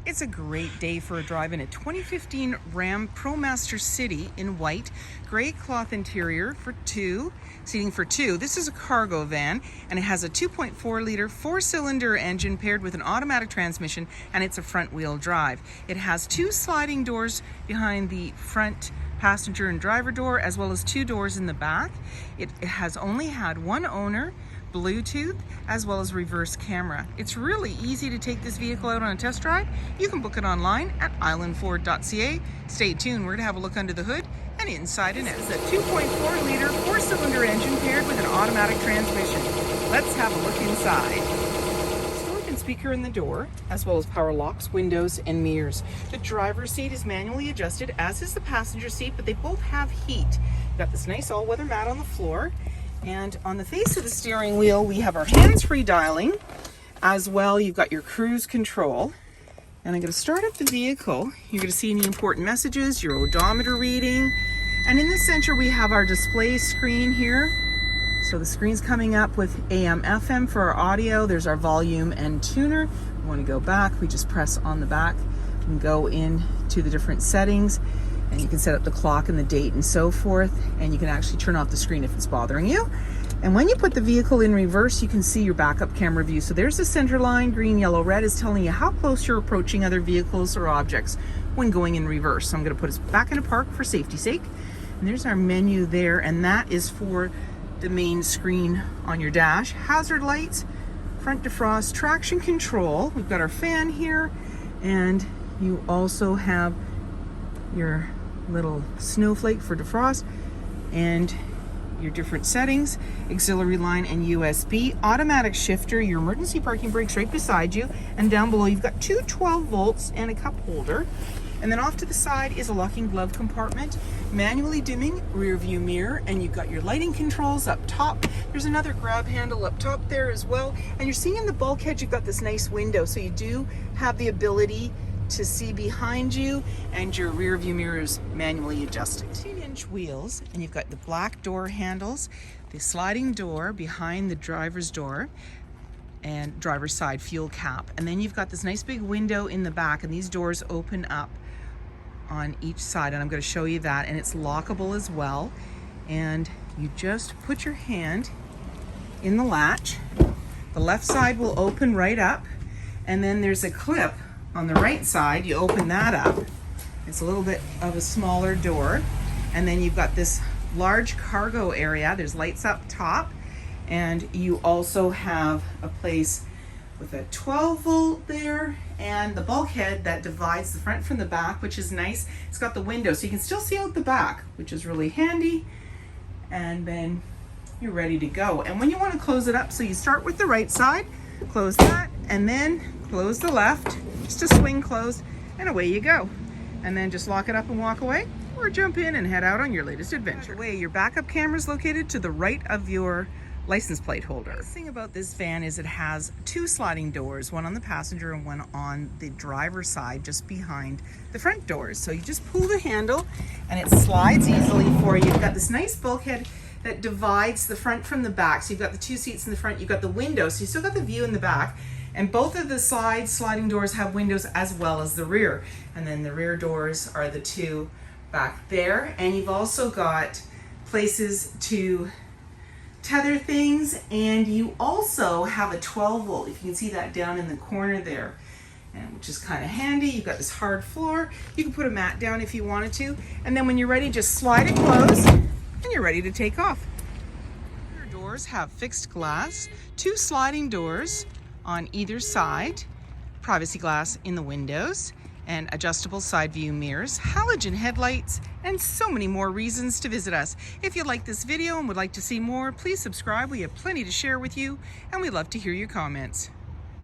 It's a great day for a drive in a 2015 Ram Promaster City in white, gray cloth interior for two, seating for two. This is a cargo van and it has a 2.4 liter 4-cylinder engine paired with an automatic transmission, and it's a front wheel drive. It has two sliding doors behind the front passenger and driver door, as well as two doors in the back. It has only had one owner, Bluetooth, as well as reverse camera. It's really easy to take this vehicle out on a test drive. You can book it online at islandford.ca. Stay tuned, we're gonna have a look under the hood and inside and out. It's a 2.4 liter 4-cylinder engine paired with an automatic transmission. Let's have a look inside. Storage and speaker in the door, as well as power locks, windows, and mirrors. The driver's seat is manually adjusted, as is the passenger seat, but they both have heat. You've got this nice all-weather mat on the floor. And on the face of the steering wheel, we have our hands-free dialing. As well, you've got your cruise control. And I'm going to start up the vehicle. You're going to see any important messages, your odometer reading. And in the center, we have our display screen here. So the screen's coming up with AM, FM for our audio. There's our volume and tuner. We want to go back, we just press on the back and go into the different settings. And you can set up the clock and the date and so forth, and you can actually turn off the screen if it's bothering you. And when you put the vehicle in reverse, you can see your backup camera view. So there's the center line, green, yellow, red is telling you how close you're approaching other vehicles or objects when going in reverse. So I'm going to put us back into park for safety's sake. And there's our menu there, and that is for the main screen on your dash. Hazard lights, front defrost, traction control. We've got our fan here, and you also have your little snowflake for defrost and your different settings, auxiliary line and USB, automatic shifter, your emergency parking brakes right beside you, and down below you've got two 12 volts and a cup holder. And then off to the side is a locking glove compartment, manually dimming rear view mirror, and you've got your lighting controls up top. There's another grab handle up top there as well. And you're seeing in the bulkhead, you've got this nice window, so you do have the ability to see behind you, and your rear view mirror is manually adjusted. 18-inch wheels, and you've got the black door handles, the sliding door behind the driver's door, and driver's side fuel cap. And then you've got this nice big window in the back, and these doors open up on each side, and I'm going to show you that, and it's lockable as well. And you just put your hand in the latch. The left side will open right up, and then there's a clip on the right side. You open that up. It's a little bit of a smaller door, and then you've got this large cargo area. There's lights up top, and you also have a place with a 12 volt there, and the bulkhead that divides the front from the back, which is nice. It's got the window, so you can still see out the back, which is really handy. And then you're ready to go. And when you want to close it up, so you start with the right side, close that, and then close the left, just a swing close, and away you go. And then just lock it up and walk away, or jump in and head out on your latest adventure. Your backup camera is located to the right of your license plate holder. The thing about this van is it has two sliding doors, one on the passenger and one on the driver's side, just behind the front doors. So you just pull the handle and it slides easily for you. You've got this nice bulkhead that divides the front from the back. So you've got the two seats in the front, you've got the window, so you still got the view in the back. And both of the sliding doors have windows as well as the rear. And then the rear doors are the two back there. And you've also got places to tether things, and you also have a 12 volt. If you can see that down in the corner there, and which is kind of handy. You've got this hard floor. You can put a mat down if you wanted to. And then when you're ready, just slide it closed, and you're ready to take off. Your doors have fixed glass, two sliding doors on either side, privacy glass in the windows, and adjustable side view mirrors, halogen headlights, and so many more reasons to visit us. If you like this video and would like to see more, please subscribe. We have plenty to share with you, and we'd love to hear your comments.